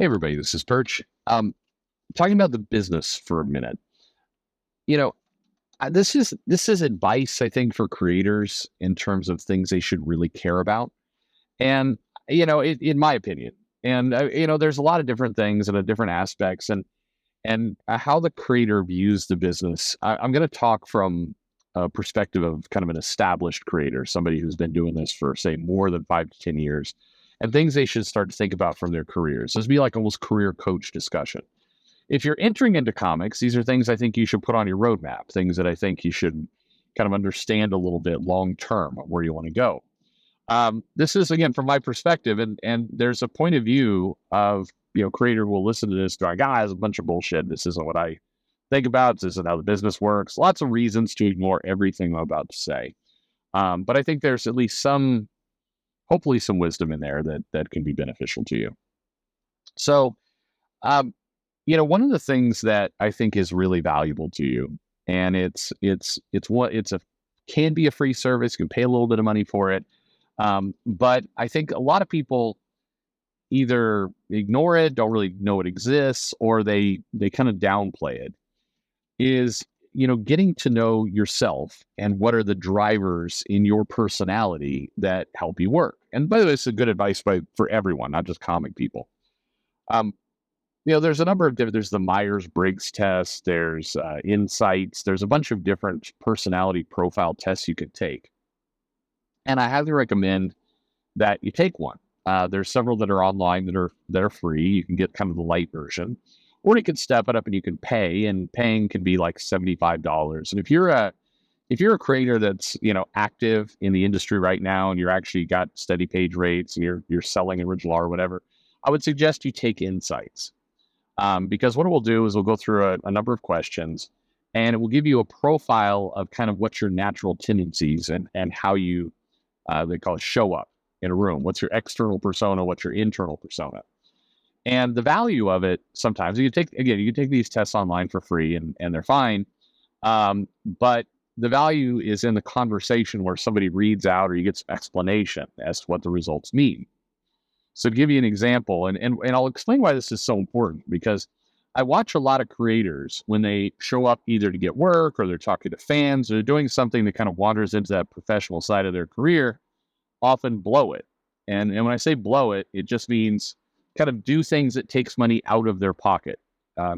Hey everybody, this is Perch. Talking about the business for a minute. You know, this is advice I think for creators in terms of things they should really care about. And in my opinion, and there's a lot of different things and different aspects, and how the creator views the business. I'm going to talk from a perspective of kind of an established creator, somebody who's been doing this for say more than 5 to 10 years, and things they should start to think about from their careers. This would be like almost career coach discussion. If you're entering into comics, these are things I think you should put on your roadmap, things that I think you should kind of understand a little bit long term where you want to go. This is again from my perspective, and there's a point of view of creator will listen to this going, it's a bunch of bullshit. This isn't what I think about. This isn't how the business works. Lots of reasons to ignore everything I'm about to say. But I think there's at least hopefully some wisdom in there that can be beneficial to you. So, one of the things that I think is really valuable to you, and can be a free service. You can pay a little bit of money for it. But I think a lot of people either ignore it, don't really know it exists, or they kind of downplay it, is, getting to know yourself and what are the drivers in your personality that help you work. And by the way, it's a good advice for everyone, not just comic people. There's a number of different, there's the Myers-Briggs test, there's insights, there's a bunch of different personality profile tests you can take. And I highly recommend that you take one. There's several that are online that are free. You can get kind of the light version, or you can step it up and you can pay, and paying can be like $75. And if you're a creator that's, active in the industry right now, and you're actually got steady page rates and you're selling original art or whatever, I would suggest you take insights. Because what it will do is we'll go through a number of questions, and it will give you a profile of kind of what your natural tendencies and how you, they call it show up in a room. What's your external persona? What's your internal persona? And the value of it, sometimes you can take these tests online for free, and they're fine. But the value is in the conversation where somebody reads out or you get some explanation as to what the results mean. So to give you an example, and I'll explain why this is so important, because I watch a lot of creators when they show up either to get work, or they're talking to fans, or they're doing something that kind of wanders into that professional side of their career, often blow it. And when I say blow it, it just means kind of do things that takes money out of their pocket,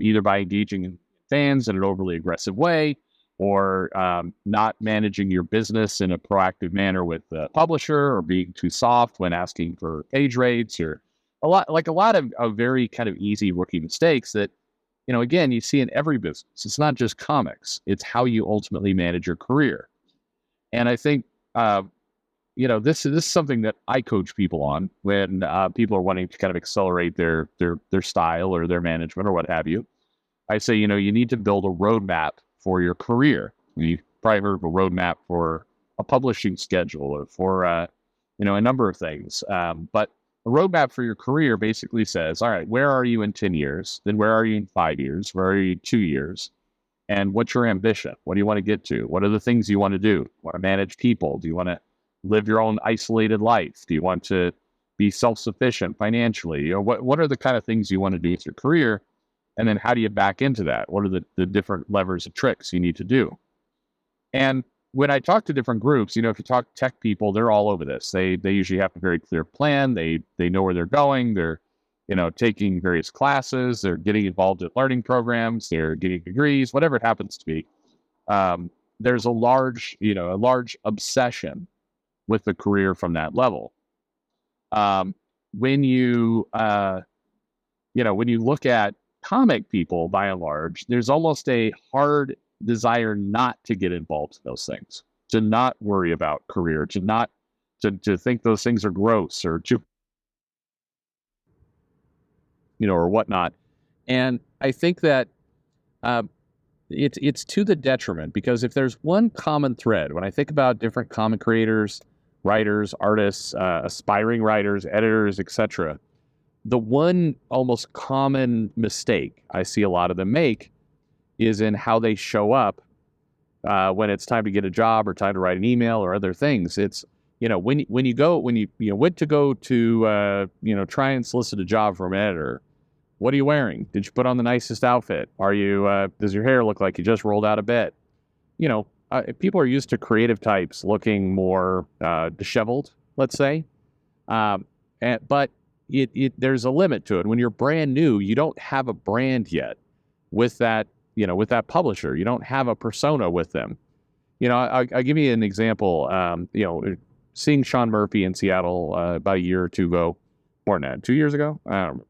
either by engaging in fans in an overly aggressive way, or not managing your business in a proactive manner with the publisher, or being too soft when asking for page rates, or a lot of very kind of easy rookie mistakes that, again, you see in every business. It's not just comics. It's how you ultimately manage your career. And I think, this is something that I coach people on when people are wanting to kind of accelerate their style or their management or what have you. I say, you need to build a roadmap for your career. You've probably heard of a roadmap for a publishing schedule, or for, a number of things. But a roadmap for your career basically says, all right, where are you in 10 years? Then where are you in 5 years? Where are you in 2 years? And what's your ambition? What do you want to get to? What are the things you want to do? Want to manage people? Do you want to live your own isolated life? Do you want to be self-sufficient financially? Or what are the kind of things you want to do with your career? And then how do you back into that? What are the different levers and tricks you need to do? And when I talk to different groups, if you talk tech people, they're all over this. They usually have a very clear plan. They know where they're going. They're, taking various classes. They're getting involved in learning programs. They're getting degrees, whatever it happens to be. There's a large obsession with the career from that level. When you look at comic people, by and large, there's almost a hard desire not to get involved in those things, to not worry about career, to think those things are gross, or or whatnot. And I think that it's to the detriment, because if there's one common thread, when I think about different comic creators, writers, artists, aspiring writers, editors, etc., the one almost common mistake I see a lot of them make is in how they show up when it's time to get a job, or time to write an email, or other things. It's, when you went to go to, try and solicit a job from an editor, What are you wearing? Did you put on the nicest outfit? Does your hair look like you just rolled out of bed? People are used to creative types looking more disheveled, let's say. Um, but there's a limit to it. When you're brand new, you don't have a brand yet with that publisher. You don't have a persona with them. I'll give you an example. Seeing Sean Murphy in Seattle about a year or two ago, more than that, 2 years ago. I don't remember.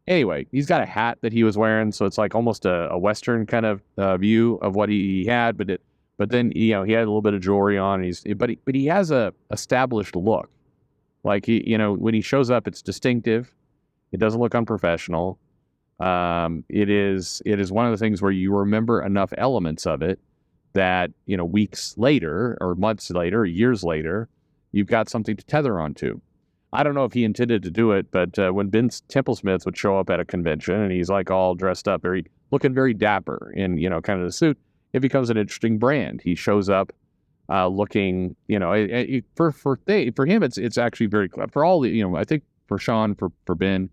Anyway, he's got a hat that he was wearing, so it's like almost a Western kind of view of what he had. But then he had a little bit of jewelry on. But he has a established look. Like when he shows up, it's distinctive. It doesn't look unprofessional. It is one of the things where you remember enough elements of it that weeks later or months later or years later, you've got something to tether onto. I don't know if he intended to do it, but when Ben Templesmith would show up at a convention and he's like all dressed up, looking very dapper in kind of the suit, it becomes an interesting brand. He shows up looking, for him, it's actually very clever. For all the, I think for Sean, for Ben,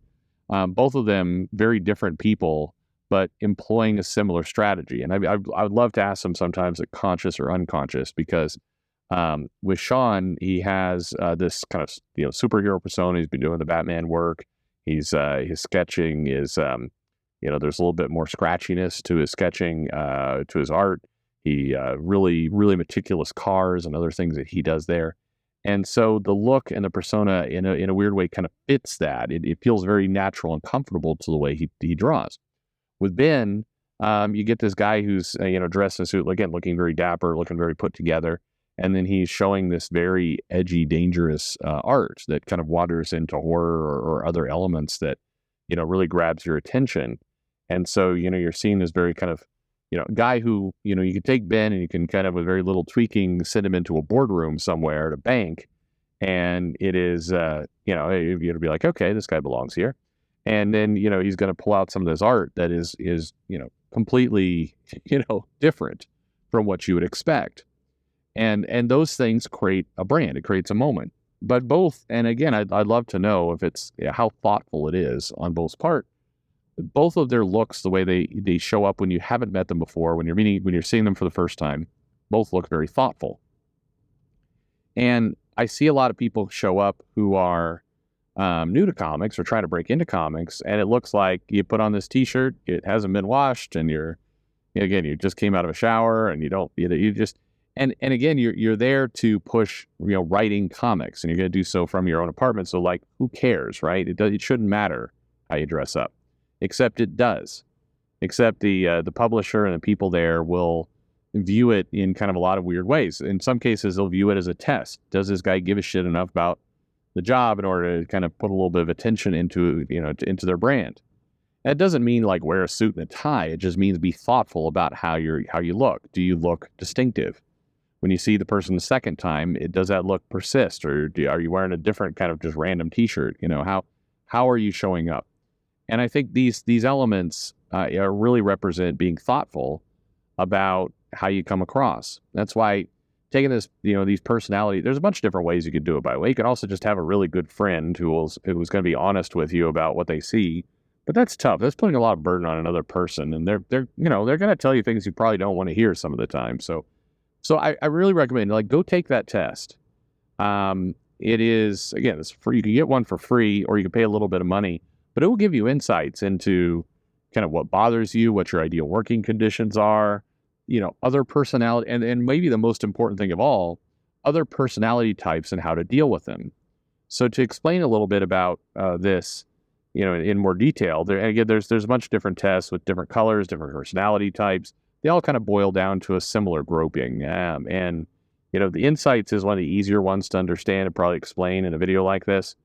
both of them very different people, but employing a similar strategy. And I would love to ask them sometimes, conscious or unconscious, because with Sean, he has this kind of superhero persona. He's been doing the Batman work. His sketching is there's a little bit more scratchiness to his sketching, to his art. He really meticulous cars and other things that he does there. And so the look and the persona in a weird way kind of fits that. It feels very natural and comfortable to the way he draws. With Ben, you get this guy who's dressed in a suit, again looking very dapper, looking very put together. And then he's showing this very edgy, dangerous art that kind of wanders into horror or other elements that, really grabs your attention. And so, you're seeing this very kind of, guy who, you can take Ben and you can kind of, with very little tweaking, send him into a boardroom somewhere at a bank. And it is, you'd be like, okay, this guy belongs here. And then, he's going to pull out some of this art that is, completely, different from what you would expect. And those things create a brand. It creates a moment. But both, and again, I'd love to know if it's how thoughtful it is on both part. Both of their looks, the way they show up when you haven't met them before, when you're seeing them for the first time, both look very thoughtful. And I see a lot of people show up who are new to comics or trying to break into comics, and it looks like you put on this T-shirt, it hasn't been washed, and you just came out of a shower, and And again, you're there to push, writing comics, and you're going to do so from your own apartment. So, like, who cares, right? It shouldn't matter how you dress up, except it does. Except the publisher and the people there will view it in kind of a lot of weird ways. In some cases, they'll view it as a test. Does this guy give a shit enough about the job in order to kind of put a little bit of attention into their brand? That doesn't mean like wear a suit and a tie. It just means be thoughtful about how you look. Do you look distinctive? When you see the person the second time, does that look persist, or are you wearing a different kind of just random T-shirt? How are you showing up? And I think these elements really represent being thoughtful about how you come across. That's why taking this, these personalities. There's a bunch of different ways you could do it. By the way, you could also just have a really good friend who's going to be honest with you about what they see. But that's tough. That's putting a lot of burden on another person, and they're going to tell you things you probably don't want to hear some of the time. So I really recommend, go take that test. It is, again, it's free. You can get one for free, or you can pay a little bit of money, but it will give you insights into kind of what bothers you, what your ideal working conditions are, other personality, and maybe the most important thing of all, other personality types and how to deal with them. So to explain a little bit about this, in more detail, there's a bunch of different tests with different colors, different personality types. They all kind of boil down to a similar grouping. And the insights is one of the easier ones to understand and probably explain in a video like this.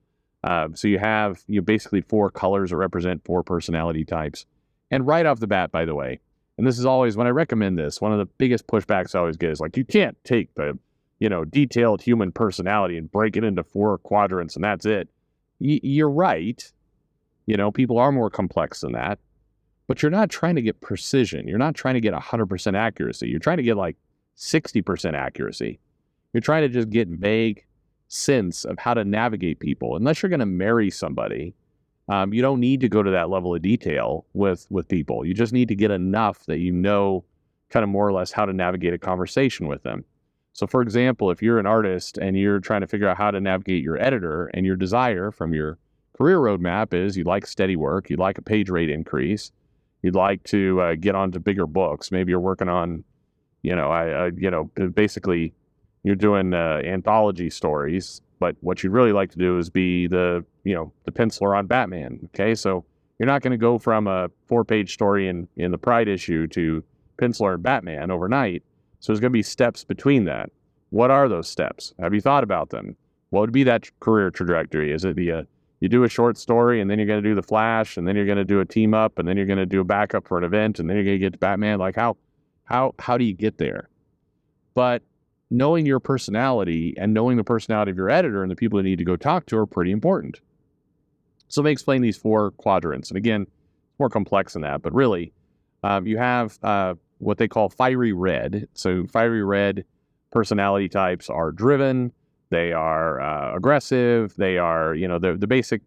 So you have basically 4 colors that represent 4 personality types. And right off the bat, by the way, and this is always, when I recommend this, one of the biggest pushbacks I always get is like, you can't take the, detailed human personality and break it into 4 quadrants and that's it. You're right. People are more complex than that. But you're not trying to get precision. You're not trying to get 100% accuracy. You're trying to get like 60% accuracy. You're trying to just get vague sense of how to navigate people. Unless you're going to marry somebody, You don't need to go to that level of detail with people. You just need to get enough that you know kind of more or less how to navigate a conversation with them. So for example, if you're an artist and you're trying to figure out how to navigate your editor, and your desire from your career roadmap is you'd like steady work, you'd like a page rate increase, you'd like to get onto bigger books. Maybe you're working on, basically you're doing anthology stories, but what you'd really like to do is be the penciler on Batman. Okay, so you're not going to go from a 4-page story in the Pride issue to penciler and Batman overnight. So there's going to be steps between that. What are those steps? Have you thought about them? What would be that career trajectory? Is it you do a short story, and then you're going to do the Flash, and then you're going to do a team up, and then you're going to do a backup for an event, and then you're going to get to Batman? Like how do you get there? But knowing your personality and knowing the personality of your editor and the people you need to go talk to are pretty important. So let me explain these 4 quadrants. And again, it's more complex than that, but really, you have what they call fiery red. So fiery red personality types are driven, they are aggressive, they are, the basic,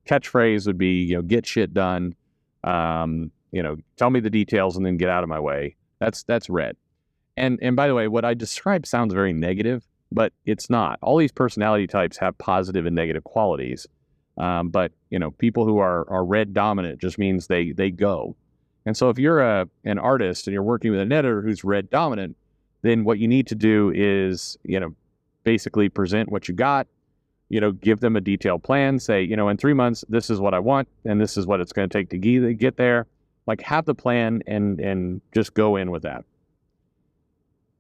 catchphrase would be, get shit done, tell me the details and then get out of my way. That's red. And by the way, what I described sounds very negative, but it's not. All these personality types have positive and negative qualities. But people who are red dominant just means they go. And so if you're an artist and you're working with an editor who's red dominant, then what you need to do is, basically present what you got, give them a detailed plan, say, in 3 months, this is what I want, and this is what it's going to take to get there. Like, have the plan and just go in with that.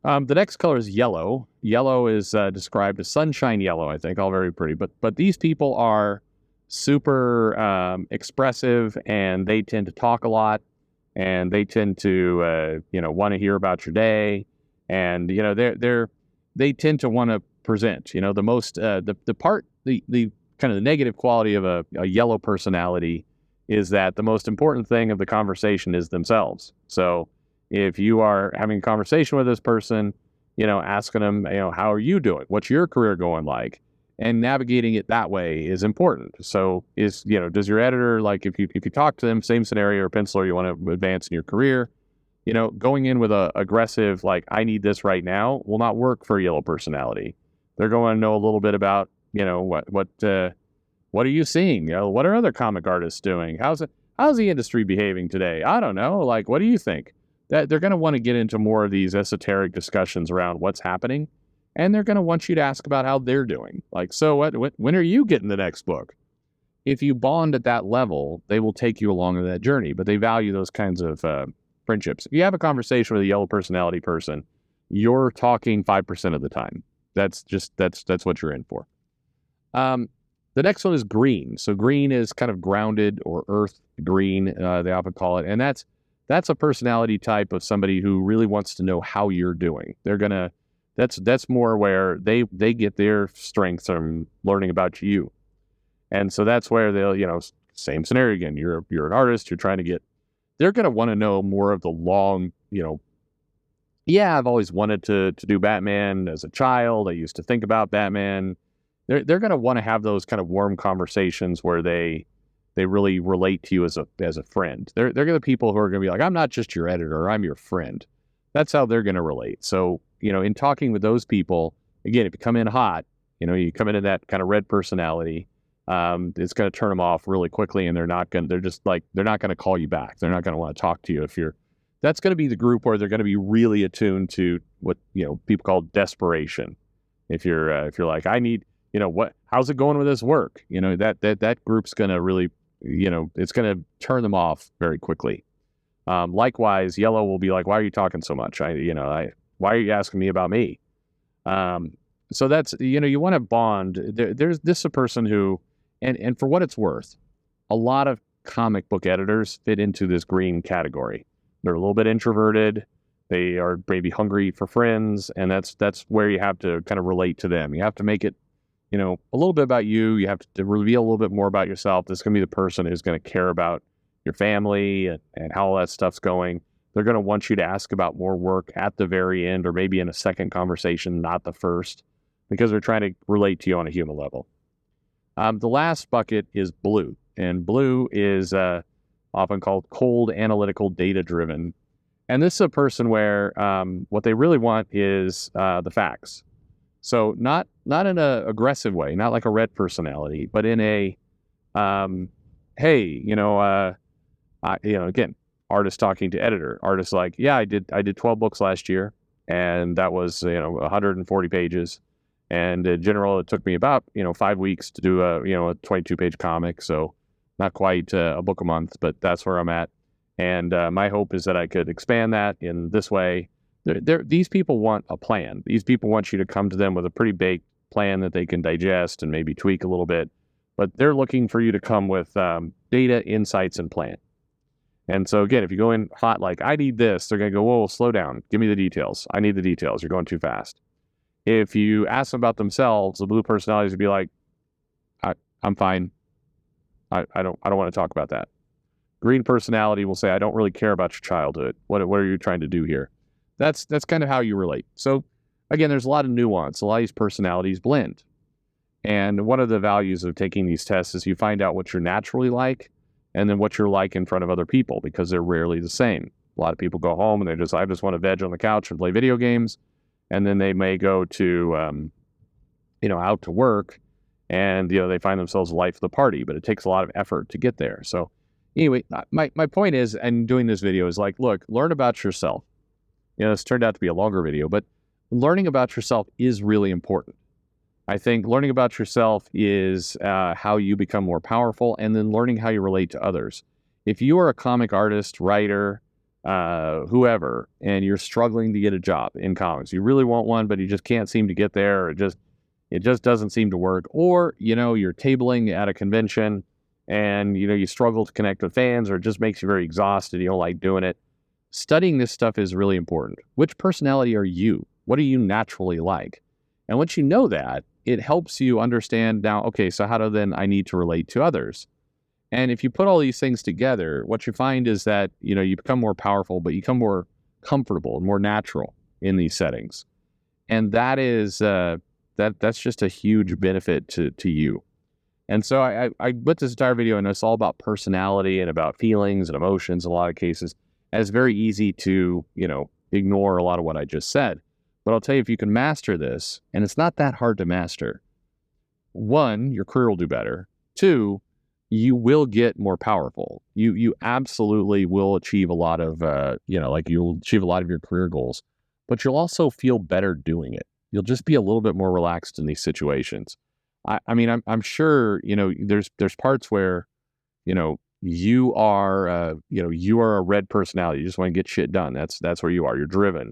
The next color is yellow. Yellow is described as sunshine yellow, I think, all very pretty. But these people are super expressive, and they tend to talk a lot, and they tend to want to hear about your day, and they tend to want to present. The most the kind of the negative quality of a yellow personality is that the most important thing of the conversation is themselves. So if you are having a conversation with this person, asking them, how are you doing? What's your career going like? And navigating it that way is important. So does your editor, like if you talk to them, same scenario, or penciler, you want to advance in your career, going in with a aggressive, like, I need this right now, will not work for a yellow personality. They're going to know a little bit about, what are you seeing? What are other comic artists doing? How's the industry behaving today? I don't know. Like, what do you think? That they're going to want to get into more of these esoteric discussions around what's happening. And they're going to want you to ask about how they're doing. Like, so when are you getting the next book? If you bond at that level, they will take you along on that journey, but they value those kinds of friendships. If you have a conversation with a yellow personality person, you're talking 5% of the time. That's what you're in for. The next one is green. So green is kind of grounded, or earth green, they often call it. And that's a personality type of somebody who really wants to know how you're doing. That's more where they get their strengths from learning about you. And so that's where they'll, same scenario again. You're an artist, you're trying to get, they're going to want to know more of the long, I've always wanted to do Batman as a child. I used to think about Batman. They're going to want to have those kind of warm conversations where they really relate to you as a friend. They're going to be people who are going to be like, I'm not just your editor, I'm your friend. That's how they're going to relate. So, in talking with those people, again, if you come in hot, you come into that kind of red personality, it's going to turn them off really quickly, and they're not going to call you back. They're not going to want to talk to you that's going to be the group where they're going to be really attuned to what, people call desperation. If you're like, I need, how's it going with this work? That group's going to really, it's going to turn them off very quickly. Likewise, yellow will be like, why are you talking so much? Why are you asking me about me? So that's, you want to bond. There's a person who, and for what it's worth, a lot of comic book editors fit into this green category. They're a little bit introverted. They are maybe hungry for friends. And that's where you have to kind of relate to them. You have to make it, a little bit about you. You have to reveal a little bit more about yourself. This is going to be the person who's going to care about your family and how all that stuff's going. They're going to want you to ask about more work at the very end, or maybe in a second conversation, not the first, because they're trying to relate to you on a human level. The last bucket is blue. and blue is often called cold, analytical, data-driven. And this is a person where what they really want is the facts. So not in an aggressive way, not like a red personality, but in a hey, again, artist talking to editor. Artist like, yeah, I did 12 books last year, and that was 140 pages. And in general, it took me about 5 weeks to do a 22-page comic. So not quite a book a month, but that's where I'm at. And my hope is that I could expand that in this way. These people want a plan. These people want you to come to them with a pretty baked plan that they can digest and maybe tweak a little bit. But they're looking for you to come with data, insights, and plan. And so again, if you go in hot like, I need this, they're going to go, whoa, slow down. Give me the details. I need the details. You're going too fast. If you ask them about themselves, the blue personalities would be like, I'm fine. I don't want to talk about that. Green personality will say, I don't really care about your childhood. What are you trying to do here? That's kind of how you relate. So again, there's a lot of nuance. A lot of these personalities blend. And one of the values of taking these tests is you find out what you're naturally like and then what you're like in front of other people, because they're rarely the same. A lot of people go home and I just want to veg on the couch and play video games. And then they may go to, out to work and, they find themselves life of the party, but it takes a lot of effort to get there. So anyway, my point is, and doing this video is like, look, learn about yourself. This turned out to be a longer video, but learning about yourself is really important. I think learning about yourself is how you become more powerful, and then learning how you relate to others. If you are a comic artist, writer, whoever, and you're struggling to get a job in comics, you really want one, but you just can't seem to get there, or it just doesn't seem to work, or, you're tabling at a convention and, you struggle to connect with fans, or it just makes you very exhausted, you don't like doing it. Studying this stuff is really important. Which personality are you? What are you naturally like? And once you know that, it helps you understand now, okay, so how do then I need to relate to others? And if you put all these things together, what you find is that, you become more powerful, but you become more comfortable and more natural in these settings. And that is, that's just a huge benefit to you. And so I put this entire video, and it's all about personality and about feelings and emotions in a lot of cases. And it's very easy to, ignore a lot of what I just said. But I'll tell you, if you can master this, and it's not that hard to master, 1, your career will do better. 2, you will get more powerful. You absolutely will achieve a lot of, you'll achieve a lot of your career goals, but you'll also feel better doing it. You'll just be a little bit more relaxed in these situations. I'm sure, there's parts where, you are a red personality. You just want to get shit done. That's where you are. You're driven.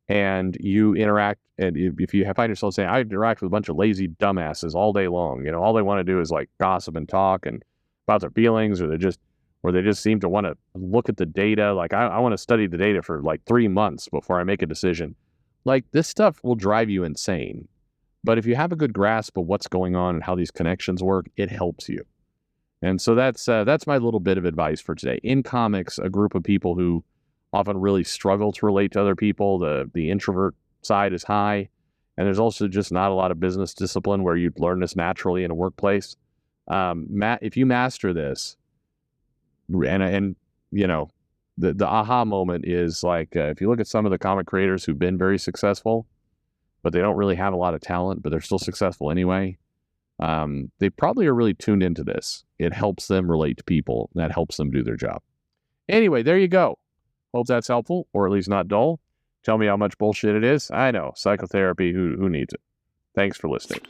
And you interact, and if you find yourself saying, I interact with a bunch of lazy dumbasses all day long, all they want to do is like gossip and talk and about their feelings, or they just seem to want to look at the data. Like, I want to study the data for like 3 months before I make a decision. Like, this stuff will drive you insane. But if you have a good grasp of what's going on and how these connections work, it helps you. And so that's my little bit of advice for today. In comics, a group of people who often really struggle to relate to other people. The introvert side is high, and there's also just not a lot of business discipline where you'd learn this naturally in a workplace. If you master this, and the aha moment is like, if you look at some of the comic creators who've been very successful, but they don't really have a lot of talent, but they're still successful anyway. They probably are really tuned into this. It helps them relate to people, and that helps them do their job. Anyway, there you go. Hope that's helpful, or at least not dull. Tell me how much bullshit it is. I know, psychotherapy, who needs it? Thanks for listening.